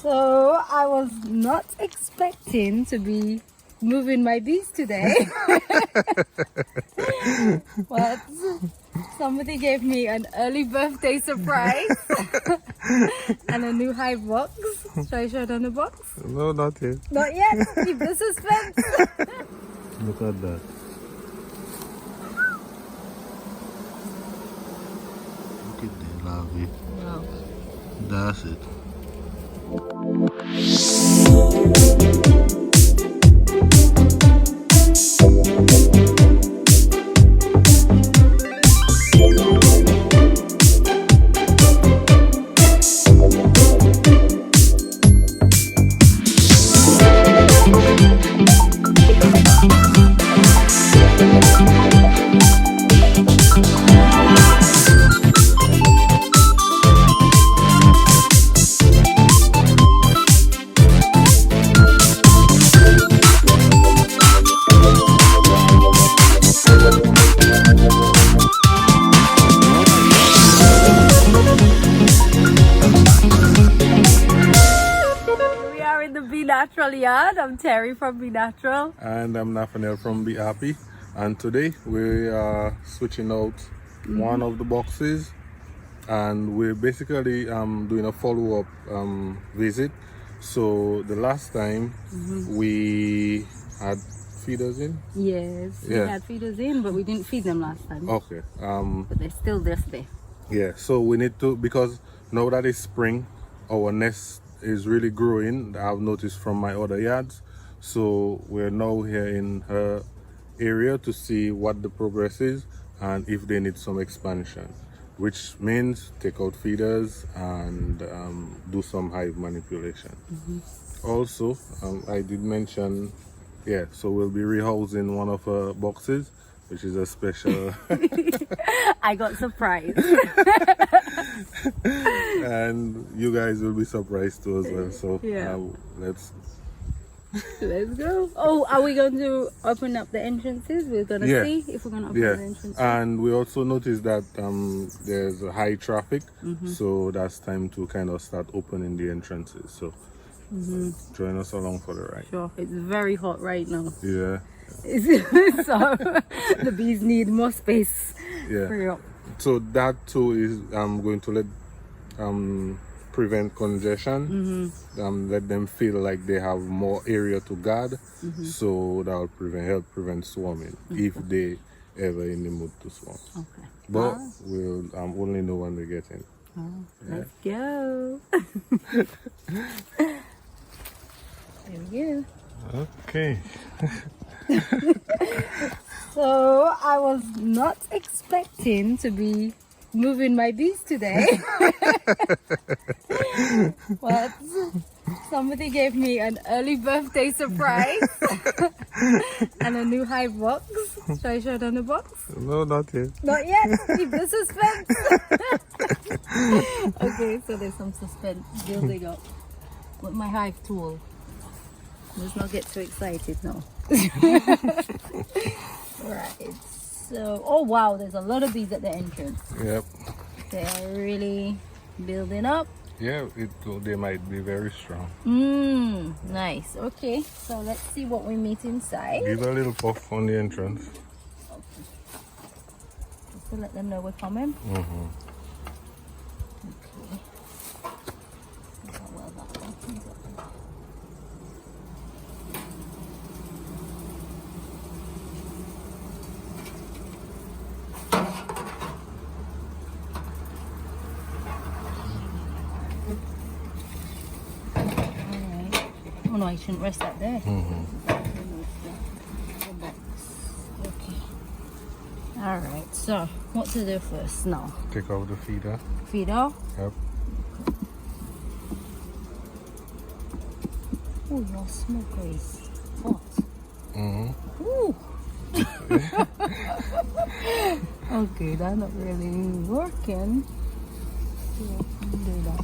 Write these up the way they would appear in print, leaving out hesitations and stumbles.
So I was not expecting to be moving my bees today. But somebody gave me an early birthday surprise and a new hive box. Should I show them the box? No, not yet. Not yet. Keep the suspense. Look at that. Look at the larvae. Wow. That's it. Natural yard. I'm Terri from Be Natural. And I'm Nathaniel from Be Happy. And today we are switching out one of the boxes, and we're basically doing a follow-up visit. So the last time we had feeders in. Yes, we had feeders in, but we didn't feed them last time. Okay. But they're still just there. Yeah. So we need to, because now that it's spring, our nest is really growing. I've noticed from my other yards. So we're now here in her area to see what the progress is and if they need some expansion, which means take out feeders and do some hive manipulation. Also, I did mention, so we'll be rehousing one of her boxes, which is a special. I got surprised. And you guys will be surprised too as well. So let's go. Oh, are we going to open up the entrances? We're going to see if we're going to open the entrances. And we also noticed that there's a high traffic, so that's time to kind of start opening the entrances. So join us along for the ride. Sure. It's very hot right now. Yeah. So the bees need more space. Yeah. So that too is going to let prevent congestion. Let them feel like they have more area to guard. So that will help prevent swarming if they ever in the mood to swarm. Okay. But we'll only know when we get in. Let's go. There we go. Okay. So I was not expecting to be moving my bees today. But somebody gave me an early birthday surprise and a new hive box. Should I show them the box? No, not yet. Not yet. Keep the suspense. Okay, so there's some suspense building up with my hive tool. Let's not get too excited now. Right, so oh wow, there's a lot of bees at the entrance. Yep. They are really building up. Yeah, they might be very strong. Nice. Okay, so let's see what we meet inside. Give a little puff on the entrance. Okay. Just to let them know we're coming. Okay. See how well that opens up. Oh no, I shouldn't rest that there. Okay. Alright, so what to do first now? Take out the feeder. Feeder? Yep. Oh, your smoker is hot. Ooh. Okay, that's not really working. Yeah, do that.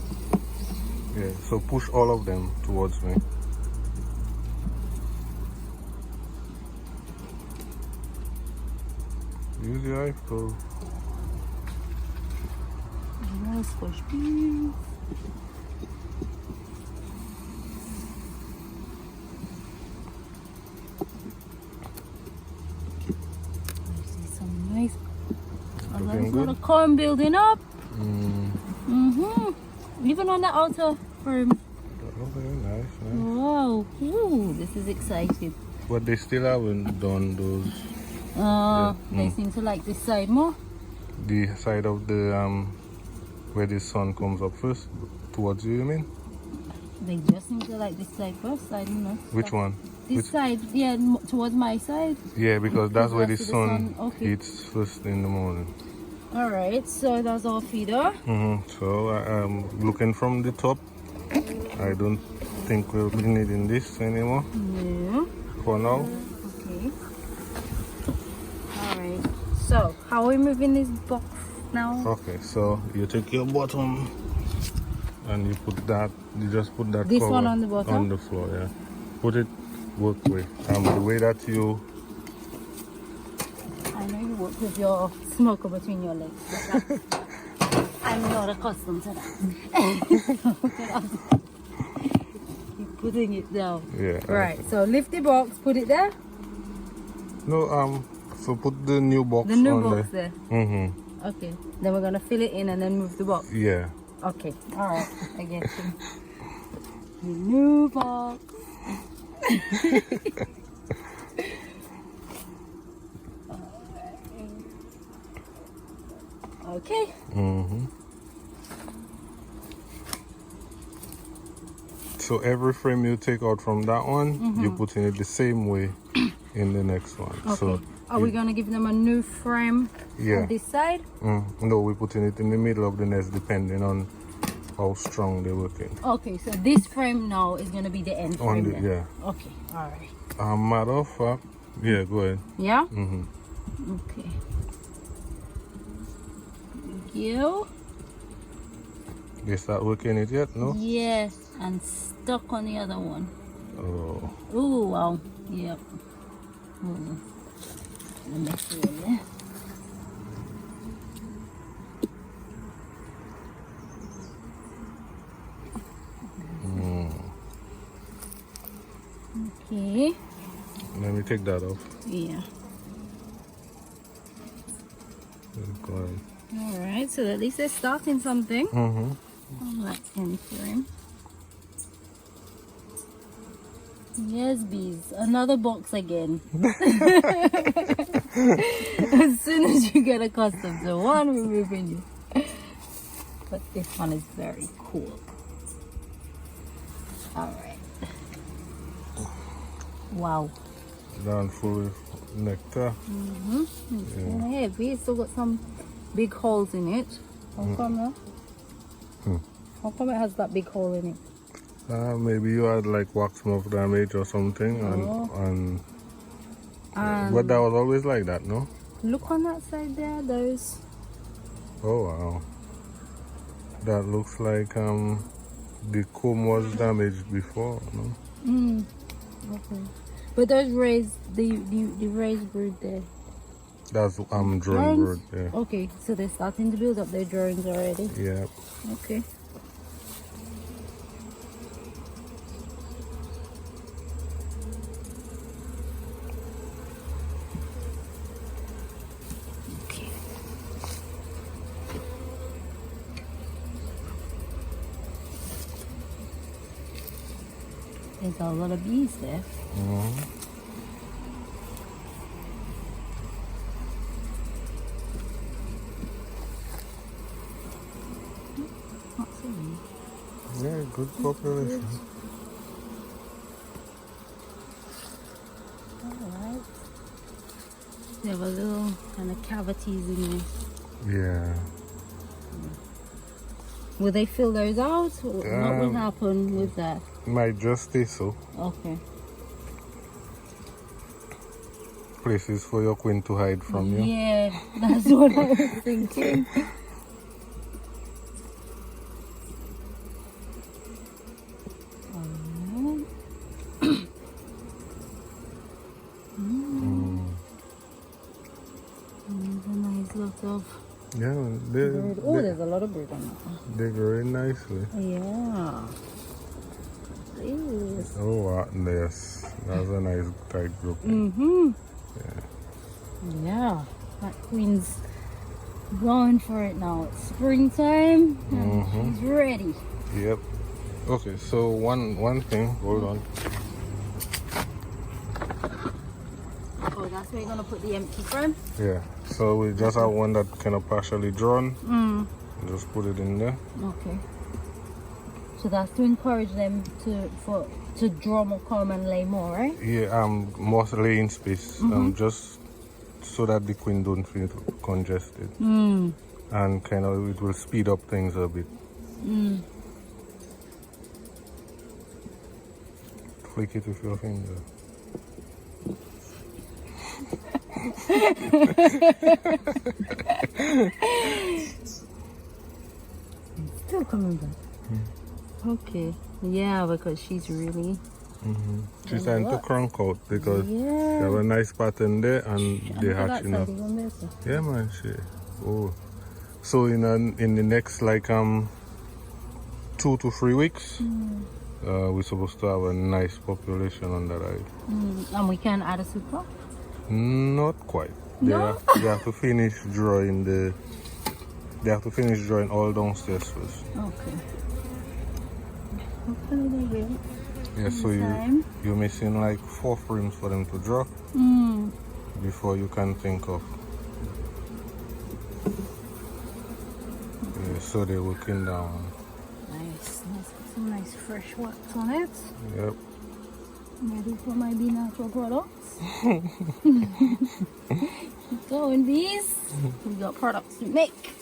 Yeah, so push all of them towards me. Use your hive tool. Nice fresh bees. comb building up. Even on the outer frame. Okay, nice. Wow. Ooh, this is exciting. But they still haven't done those. They seem to like this side more. The side of the where the sun comes up first, towards you mean? They just seem to like this side first. I don't know. Which one? This side, yeah, towards my side. Yeah, because that's where the That's sun okay. hits first in the morning. All right, so that's our feeder. So looking from the top, I don't think we'll be needing this anymore Yeah. for now. Okay. All right. So how are we moving this box now? Okay, so you take your bottom and you put that. You just put that This cover one on the bottom? on the floor. Yeah, put it work way. The way that you. I know you work with your smoker between your legs. But I'm not accustomed to that. You're putting it down. Yeah. Right. So lift the box, put it there. No. So put the new box. The new on box there. Okay. Then we're gonna fill it in and then move the box. Yeah. Okay. All right. I get you. The new box. Okay. So every frame you take out from that one, you put in it the same way in the next one. Okay. So are we gonna give them a new frame on this side? No, we're putting it in the middle of the nest depending on how strong they're working. Okay, so this frame now is gonna be the end frame then? Yeah. Okay, all right. Matter of fact, yeah, go ahead. Yeah? Okay. Thank you. They start working it yet? No? Yes, and stuck on the other one. Oh. Oh, wow. Yep. Let me see in there. Okay. Let me take that off. Yeah. Go ahead. All right, so at least they're starting something. On that end frame. Yes, bees. Another box again. As soon as you get accustomed to one, we're moving you. But this one is very cool. All right. Wow. Down full with nectar. It's kind of heavy. It's still got some big holes in it. How come that? How come it has that big hole in it? Maybe you had like wax moth damage or something, and but that was always like that, no? Look on that side there. Those. Oh wow, that looks like the comb was damaged before, no? Okay. But those raised the raised brood there. That's drone bird, yeah. Okay, so they're starting to build up their drones already. Yeah. Okay. Okay. There's a lot of bees there. Not so many. Yeah, good population. Alright. They have a little kind of cavities in there. Yeah. Will they fill those out? Or what will happen with that? Might just stay so. Okay. Places for your queen to hide from you. Yeah, that's what I was thinking. There's a nice lot of Yeah, bird. Oh, there's a lot of bird on that. they're growing nicely. Yeah. Yes. Oh wow, yes. That's a nice tight group. Yeah. That queen's going for it now. It's springtime and she's ready. Yep. Okay, so one thing, hold on. Oh, that's where you're gonna put the empty frame? Yeah, so we just have one that kind of partially drawn. Just put it in there. Okay. So that's to encourage them to draw more column and lay more, right? Yeah, more laying space. Just so that the queen don't feel congested. And kind of it will speed up things a bit. Flick it with your finger. Still coming back. Okay. Yeah, because she's really... She's starting to crunk out because you have a nice pattern there and they hatching up. Yeah, man, shit. Oh, so in the next like 2 to 3 weeks, we're supposed to have a nice population on that hive. And we can add a super? Not quite. No? They have to finish drawing They have to finish drawing all downstairs first. Okay. Hopefully they will. Yeah, so you're missing like 4 frames for them to draw before you can think of. Yeah, so they're working down. Nice. Some nice fresh wax on it. Yep. Ready for my Be Natural products. Keep going, bees. We got products to make.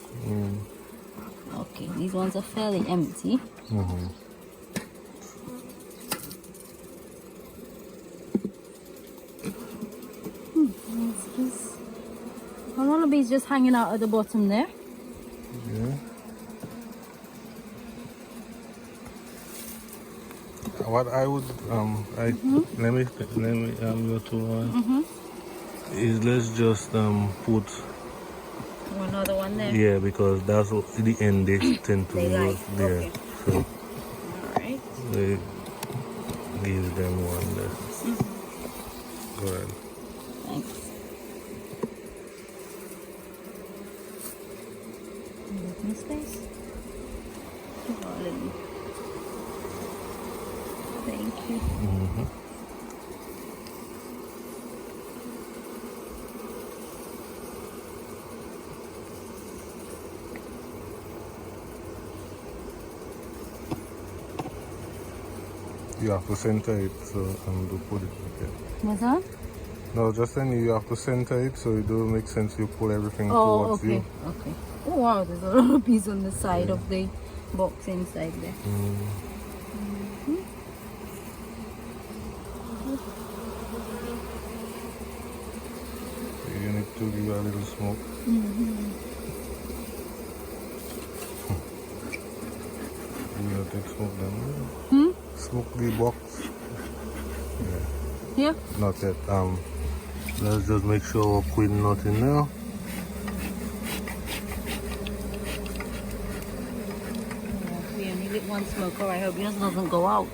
Okay, these ones are fairly empty. One of these just hanging out at the bottom there. Yeah. What I would let me go to one. Is let's just put another one there. Yeah, because that's the end they tend to like. there. Okay. So Alright. they give them one there. Go ahead. Thanks. Give me space. Thank you. You have to center it so to put it. Okay. What's that? No, just saying you have to center it so it don't make sense you pull everything towards you. Okay. Oh wow, there's a lot of bees on the side of the box inside there. You need to give a little smoke. You need to take smoke then. Smoke the box. Yeah? Not yet. Let's just make sure our queen not in there. We only lit one smoker. I hope yours doesn't go out.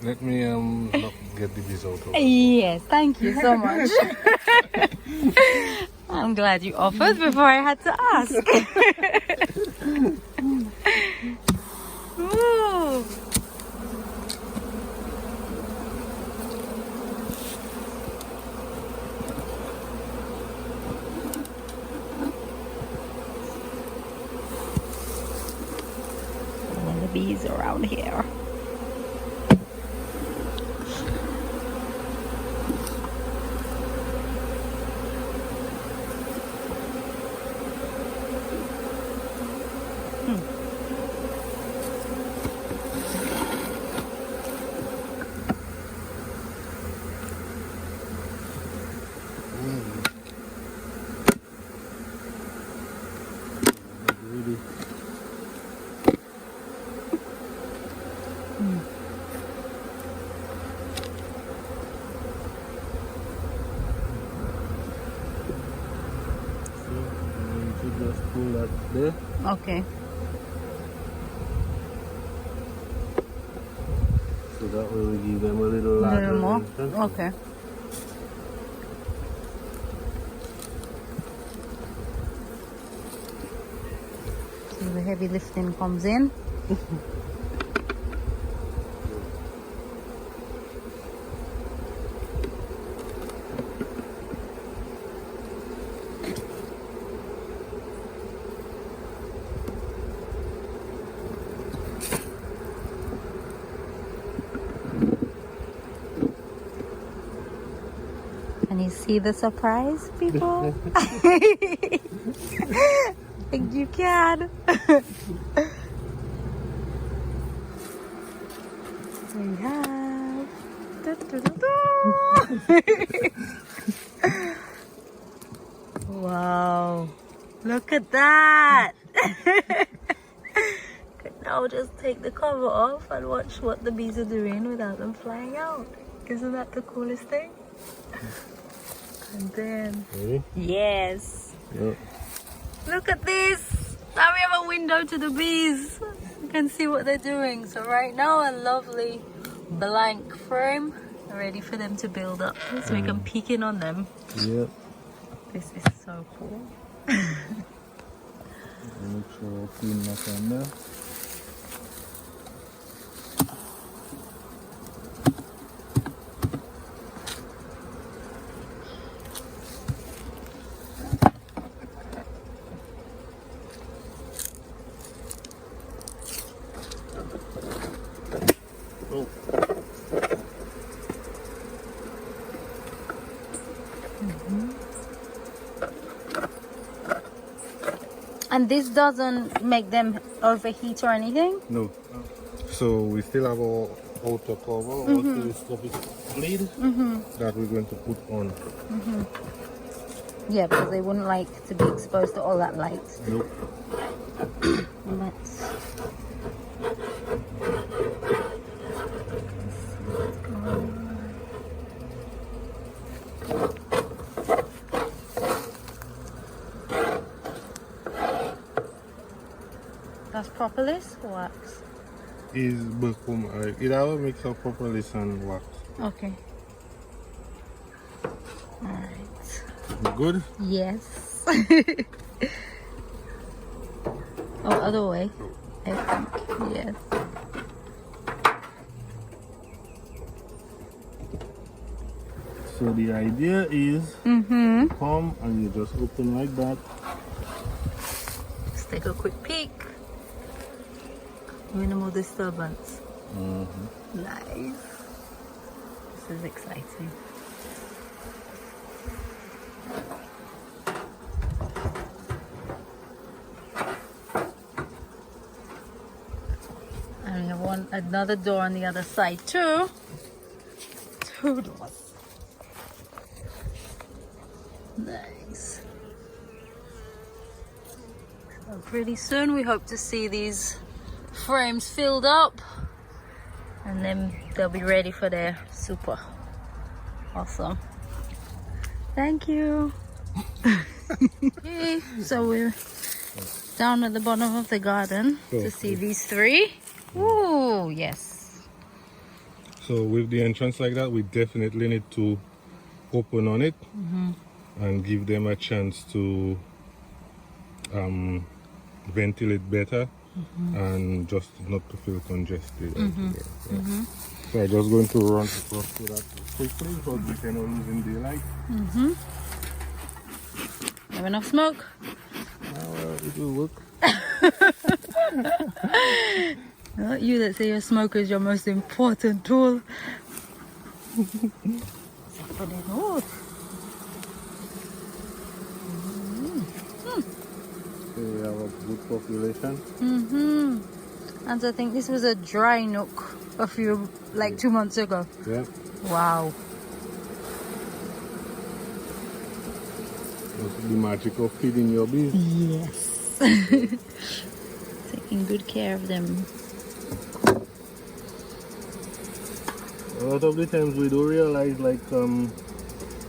Let me not get the bees out of it. Yes, thank you so much. I'm glad you offered before I had to ask. Ooh. All the bees around here. Just pull that there. Okay. So that way we give them a little larger. little more? entrance. Okay. heavy lifting comes in. Can you see the surprise, people? I think you can. We have. Wow. Look at that. Now just take the cover off and watch what the bees are doing without them flying out. Isn't that the coolest thing? And then, Ready? yes. Yeah. Look at this. Now we have a window to the bees. You can see what they're doing. So right now, a lovely blank frame ready for them to build up. So we can peek in on them. Yeah. This is so cool. Make sure I clean that on there. And this doesn't make them overheat or anything? No. So we still have our outer cover, also this stuff is bleed that we're going to put on. Yeah, because they wouldn't like to be exposed to all that light. Nope. Let's... That's propolis or wax? Is become it have a mix of propolis and wax. Okay. Alright. You good? Yes. Oh, other way. I think. Yes. So the idea is come and you just open like that. Let's take a quick peek. Minimal disturbance. Nice. This is exciting. And we have another door on the other side too. 2 doors. Nice. So pretty soon we hope to see these frames filled up and then they'll be ready for their super. Awesome. Thank you. Okay, so we're down at the bottom of the garden to see these 3. Ooh, yes. So with the entrance like that, we definitely need to open on it and give them a chance to ventilate better and just not to feel congested. So I'm just going to run across to that quickly because we cannot lose in daylight. Have enough smoke? Well, it will work. Not you that say your smoke is your most important tool. So we have a good population. And I think this was a dry nook a few, like 2 months ago. Yeah. Wow. That's the magic of feeding your bees. Yes. Taking good care of them. A lot of the times we do realize like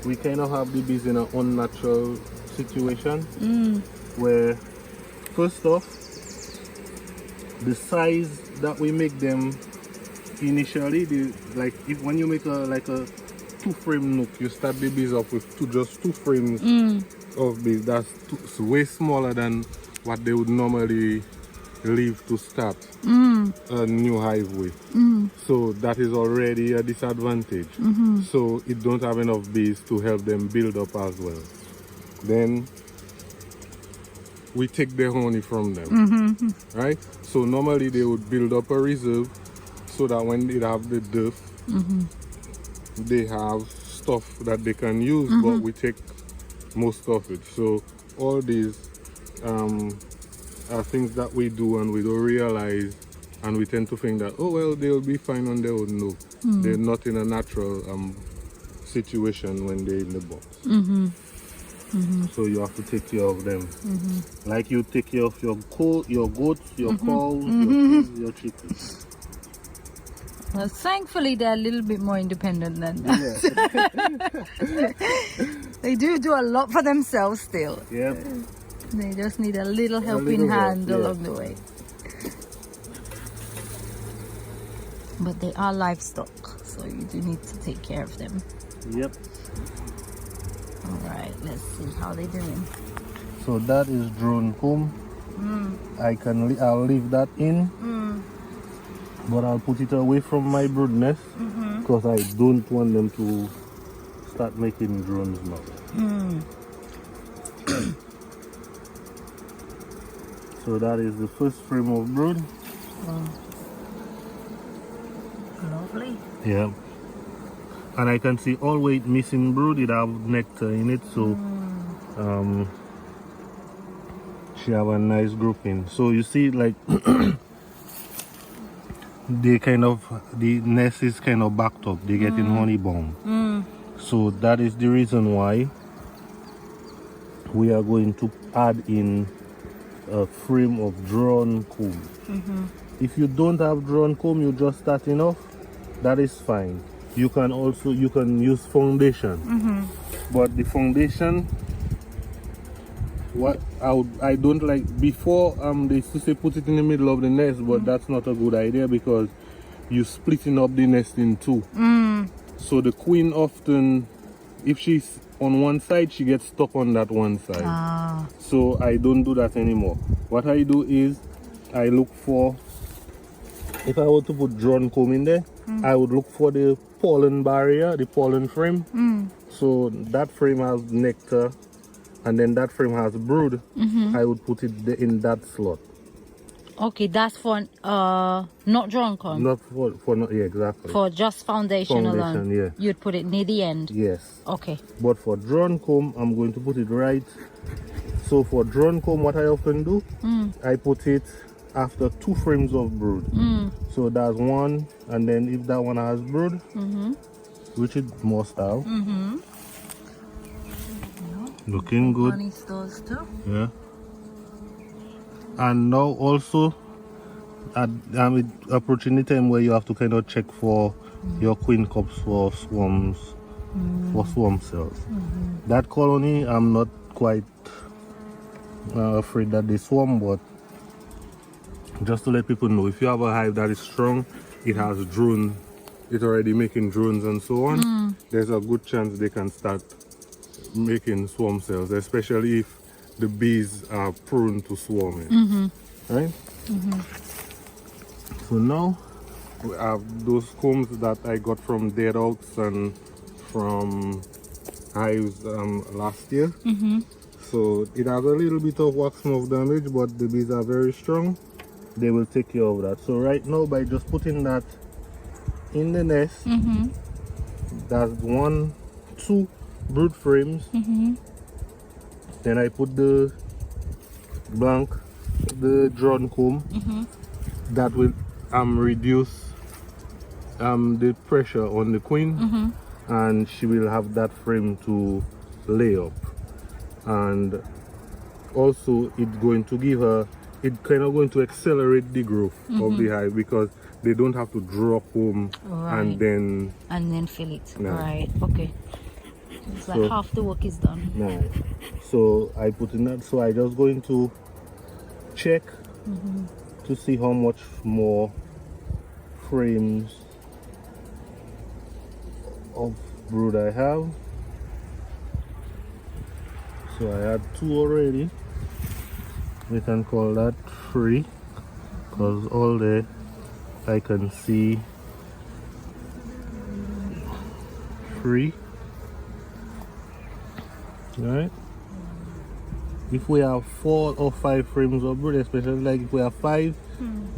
we kind of have the bees in an unnatural situation where first off the size that we make them initially, like if when you make a 2-frame nook, you start the bees up with just 2 frames of bees. That's way smaller than what they would normally leave to start a new hive with. So that is already a disadvantage. So it don't have enough bees to help them build up as well. Then we take the honey from them, right? So normally they would build up a reserve so that when they have the dearth, they have stuff that they can use, but we take most of it. So all these are things that we do and we don't realize, and we tend to think that, oh well, they'll be fine on their own. No, they're not in a natural situation when they're in the box. So you have to take care of them, like you take care of your goats, your cows, your pigs, your chickens. Well, thankfully they're a little bit more independent than us. They do a lot for themselves still. Yep. They just need a little helping hand along the way. But they are livestock, so you do need to take care of them. Yep. Alright, let's see how they're doing. So that is drone comb. I'll leave that in, but I'll put it away from my brood nest because I don't want them to start making drones now. So that is the first frame of brood. Lovely. Yeah. And I can see all weight missing brood, it have nectar in it, so she have a nice grouping. So you see, like the nest is kind of backed up, they get in honey bomb. So that is the reason why we are going to add in a frame of drawn comb. If you don't have drawn comb, you're just starting off, that is fine. You can use foundation, but the foundation, what I don't like, before they used to say put it in the middle of the nest, but that's not a good idea because you're splitting up the nest in two. So the queen often, if she's on one side, she gets stuck on that one side. So I don't do that anymore. What I do is I look for, if I were to put drawn comb in there, I would look for the pollen barrier, the pollen frame. So that frame has nectar and then that frame has brood. I would put it in that slot. Okay, that's for not drawn comb. Not for yeah, exactly. For just foundation alone. Yeah. You'd put it near the end. Yes. Okay. But for drawn comb, I'm going to put it right. So for drawn comb, what I often do, I put it after 2 frames of brood. So that's one, and then if that one has brood, which it must have, looking good. Honey stores too. Yeah. And now also, I'm approaching the time where you have to kind of check for your queen cups for swarms, for swarm cells. That colony, I'm not quite afraid that they swarm, but just to let people know, if you have a hive that is strong, it has drone, it's already making drones and so on, there's a good chance they can start making swarm cells, especially if the bees are prone to swarming. Right? So now we have those combs that I got from dead oaks and from hives last year. So it has a little bit of wax moth damage, but the bees are very strong. They will take care of that. So right now, by just putting that in the nest, that's 1, 2 brood frames. Then I put the drawn comb. That will reduce the pressure on the queen, and she will have that frame to lay up. And also it's going to give her, it's kind of going to accelerate the growth of the hive, because they don't have to draw comb and then fill it. Right, okay. It's like half the work is done. So I put in that, so I just going to check to see how much more frames of brood I have. So I had 2 already. We can call that 3. because all there I can see 3. Right? If we have 4 or 5 frames of brood, especially like if we have 5,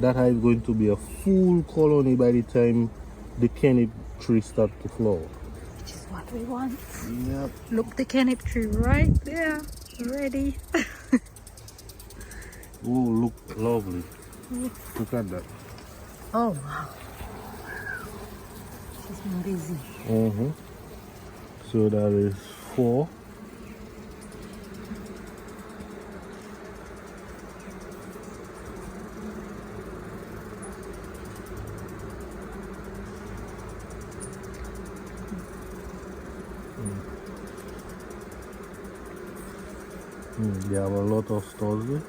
that hive is going to be a full colony by the time the canop tree starts to flower. Which is what we want. Yep. Look, the canop tree right there, ready. Oh, look lovely. Look at that. Oh wow. She's been busy. So that is 4. They have a lot of stores there. Yeah.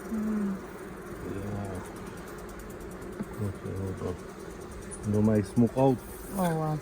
Okay, hold on. No, my smoke out. Oh wow.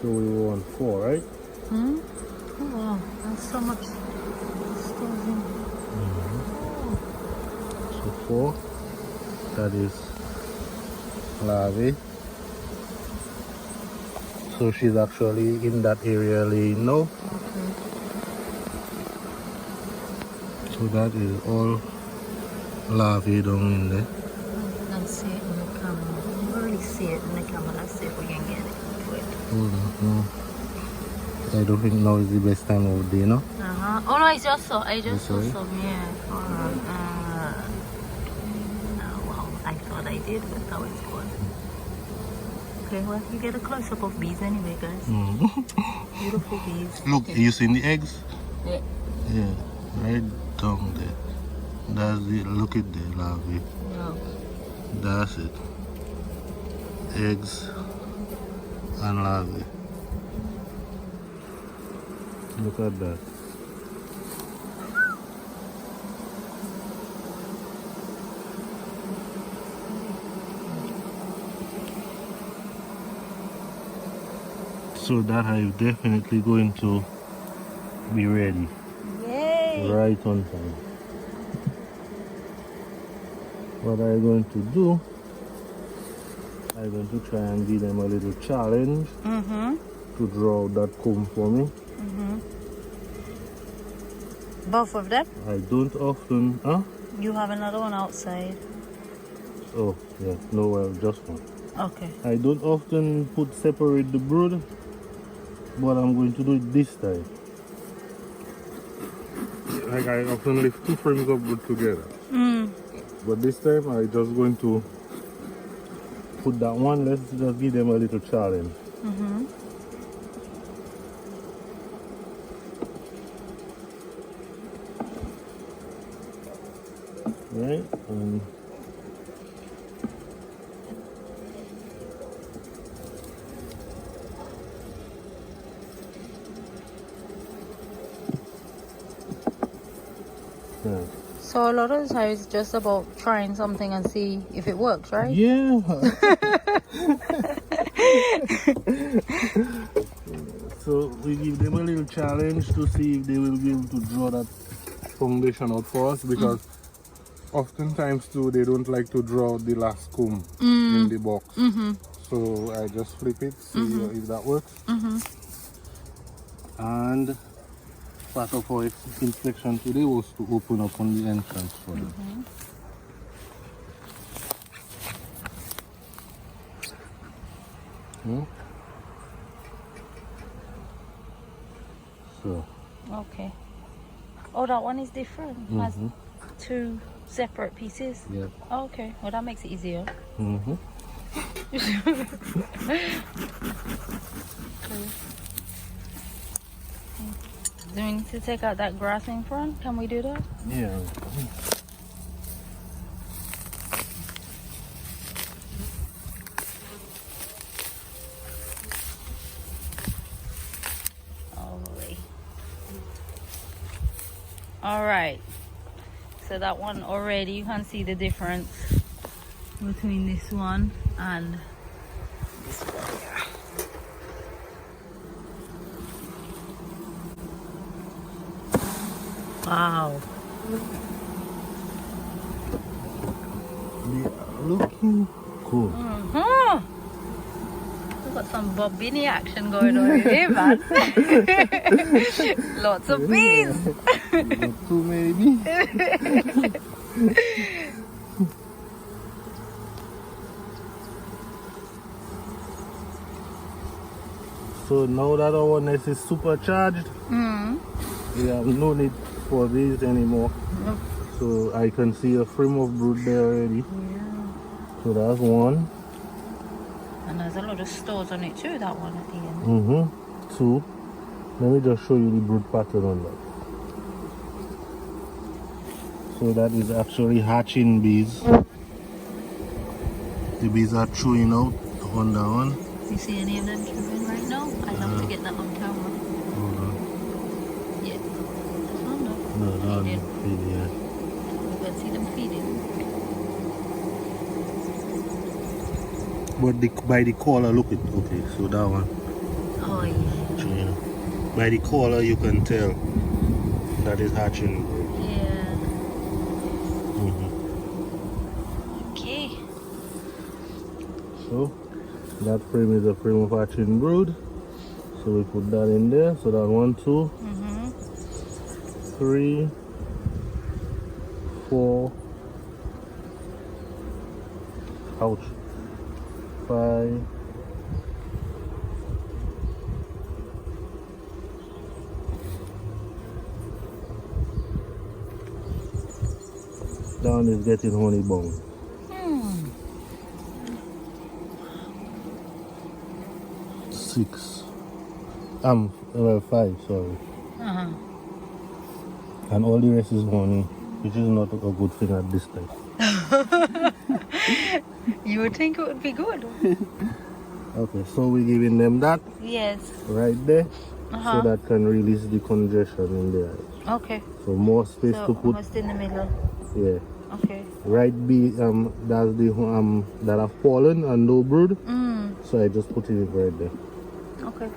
So we were on 4, right? Oh wow, there's so much stores in. So 4. That is larvae. So she's actually in that area laying now. So that is all larvae down in there. I can see it in the camera. You already see it in the camera. Let's see if we can get it. Wait. Hold on. No. I don't think now is the best time of day, no? Oh no, I just saw sorry? some, yeah. Oh wow, I thought I did, but now it's gone. Okay, well, you get a close-up of bees anyway, guys. Beautiful bees. Look, you seen the eggs? Yeah. Yeah, right down there. That's it. Look at the larvae. Wow. That's it. Eggs and larvae. Look at that. So that hive definitely going to be ready. Yay! Right on time. What I'm going to do, I'm going to try and give them a little challenge to draw out that comb for me. Both of them? I don't often, You have another one outside. Oh, yeah, no, well, just one. Okay. I don't often separate the brood, but I'm going to do it this time. Like I often leave 2 frames of brood together. But this time I just going to put that one. Let's just give them a little challenge. Right? Yeah. So a lot of the time it's just about trying something and see if it works, right? Yeah. So we give them a little challenge to see if they will be able to draw that foundation out for us, because oftentimes too they don't like to draw the last comb in the box. So I just flip it, see if that works. And part of our inspection today was to open up on the entrance for them. So. Okay. Oh, that one is different. Has 2 separate pieces. Yeah. Oh, okay. Well, that makes it easier. Okay. Do we need to take out that grass in front? Can we do that? Yeah. Lovely. All right. So that one already, you can see the difference between this one and this one here. Wow. They are looking cool. We've got some Bobini action going on here, man. Lots of bees. Not too maybe. So now that our nest is supercharged, we have no need for these anymore. So I can see a frame of brood there already. Yeah. So that's one. And there's a lot of stores on it too, that one at the end. Two. Let me just show you the brood pattern on that. So that is actually hatching bees. The bees are chewing out on that one. Do you see any of them chewing right now? I'd love to get that on camera. Hold on. Yeah. This one, no? No, that Feeding. one feeding, yeah. You can see them feeding. But by the color, look it. Okay, so that one. Oh, yeah. Yeah. By the color, you can tell that is hatching. Yeah. Okay. So that frame is a frame of hatching brood. So we put that in there. So that 1, 2, 3, 4. Ouch. 5. Down is getting honey bone. 6. Well, 5, sorry. And all the rest is honey, which is not a good thing at this time. You would think it would be good. Okay, so we're giving them that Yes. right there, so that can release the congestion in there. Okay. So more space So to put. almost in the middle. Yeah. Okay. Right B that's the that have fallen and no brood. So I just put it right there. Okay.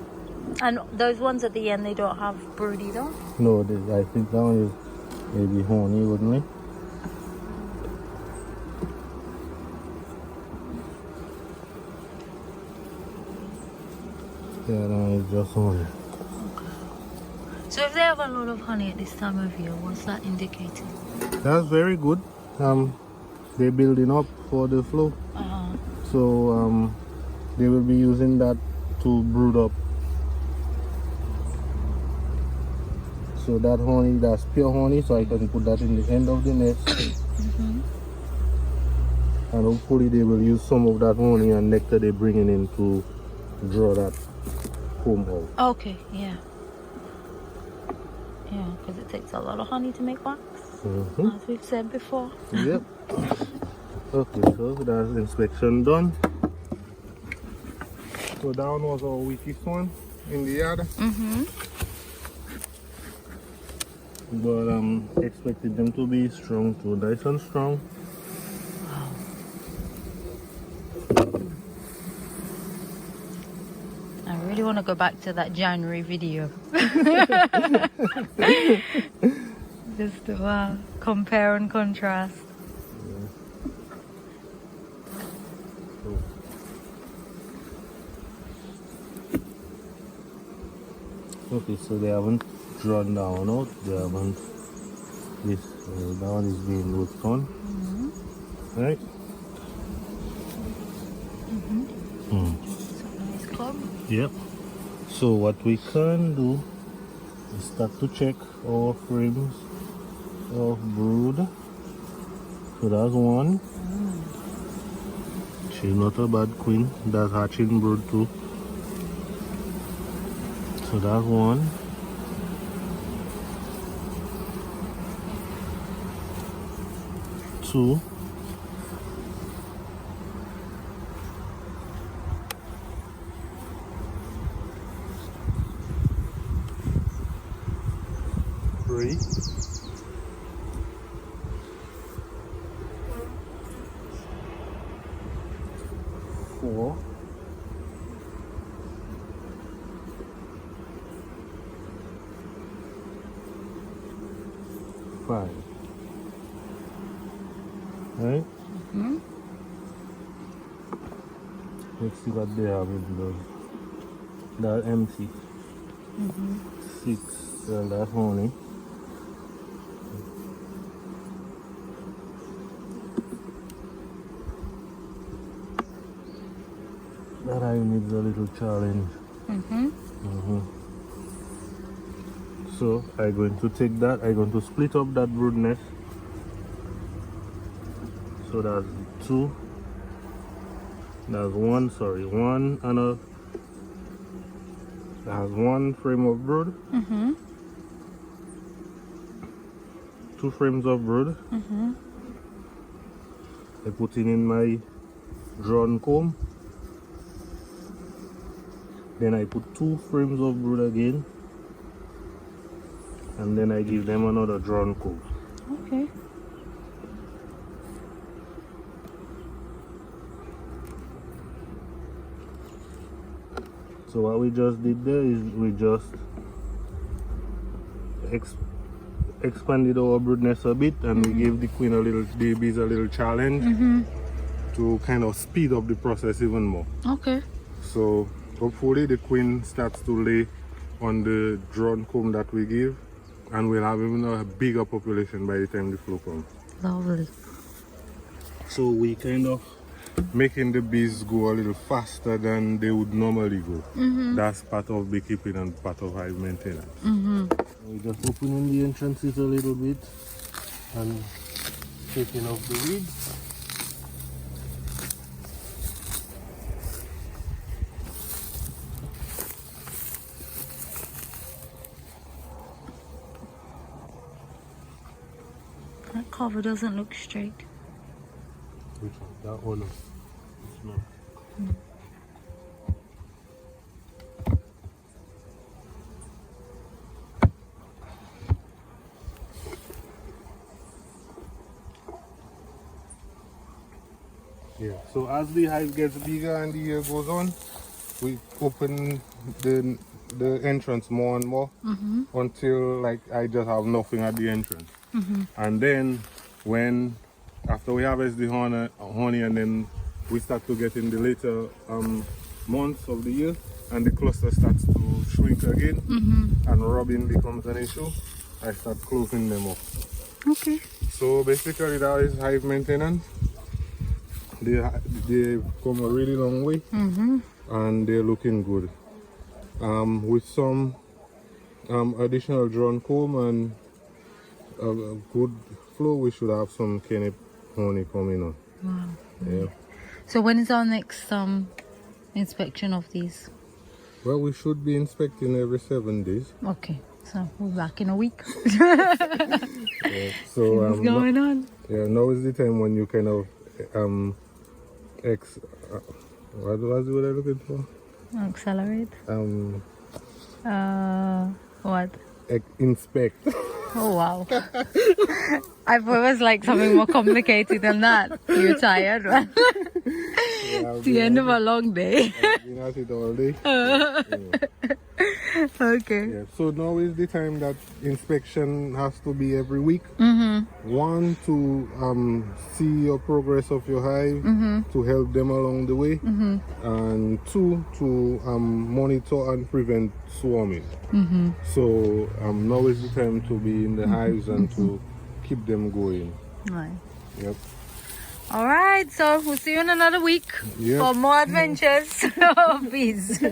And those ones at the end, they don't have brood either? No, I think that one is maybe honey, wouldn't it? Yeah, that one is just honey. So if they have a lot of honey at this time of year, what's that indicating? That's very good. They're building up for the flow. So they will be using that to brood up. So that honey, that's pure honey, so I can put that in the end of the nest. And hopefully they will use some of that honey and nectar they're bringing in to draw that comb out. Okay, yeah. Yeah, because it takes a lot of honey to make wax, as we've said before. Yep. Okay, so that's inspection done. So that one was our weakest one in the yard. But expected them to be strong too, nice and strong. I really want to go back to that January video. Just to compare and contrast. Okay, so they haven't drawn down out, they haven't, this, that one is being worked on, right? Nice comb. Yep. So what we can do is start to check our frames of brood. So that's one. She's not a bad queen, that's hatching brood too. So that's one. 2. 3. 4. 5. Right? Let's see what they have in those. They're empty. 6. Well, that's honey. That I needs a little challenge. So I'm going to take that. I'm going to split up that brood nest. So that's 2. That's 1. Sorry, 1 and a. That's 1 frame of brood. 2 frames of brood. I put in my drawn comb. Then I put 2 frames of brood again. And then I give them another drawn comb. Okay. So what we just did there is we just expanded our brood nest a bit, and we gave the queen a little, the bees a little challenge to kind of speed up the process even more. Okay. So hopefully the queen starts to lay on the drawn comb that we give, and we'll have even a bigger population by the time the flow comes. Lovely. So we kind of making the bees go a little faster than they would normally go. That's part of beekeeping and part of hive maintenance. We just opening the entrances a little bit and taking off the weeds. That cover doesn't look straight. Which one? That one? It's not. Yeah, so as the hive gets bigger and the year goes on, we open the entrance more and more until like I just have nothing at the entrance. And then when after we harvest the honey and then we start to get in the later months of the year and the cluster starts to shrink again and rubbing becomes an issue, I start closing them up. Okay. So basically that is hive maintenance. They come a really long way and they're looking good. With some additional drawn comb and a good flow, we should have some Kenny honey coming on. Wow. Yeah. So when is our next inspection of these? Well, we should be inspecting every 7 days. Okay. So we're back in a week. Yeah. So What's going on? Yeah, now is the time when you kind of what was the word I'm looking for? Accelerate. What? Inspect. Oh wow. I thought it was like something more complicated than that. You're tired, right? Yeah, It's the end of a long day. I've been at it all day. Okay. Yeah. So now is the time that inspection has to be every week. One, to see your progress of your hive, to help them along the way, and 2, to monitor and prevent swarming. So now is the time to be in the hives and to keep them going. Right. Yep. All right. So we'll see you in another week Yep. for more adventures of bees.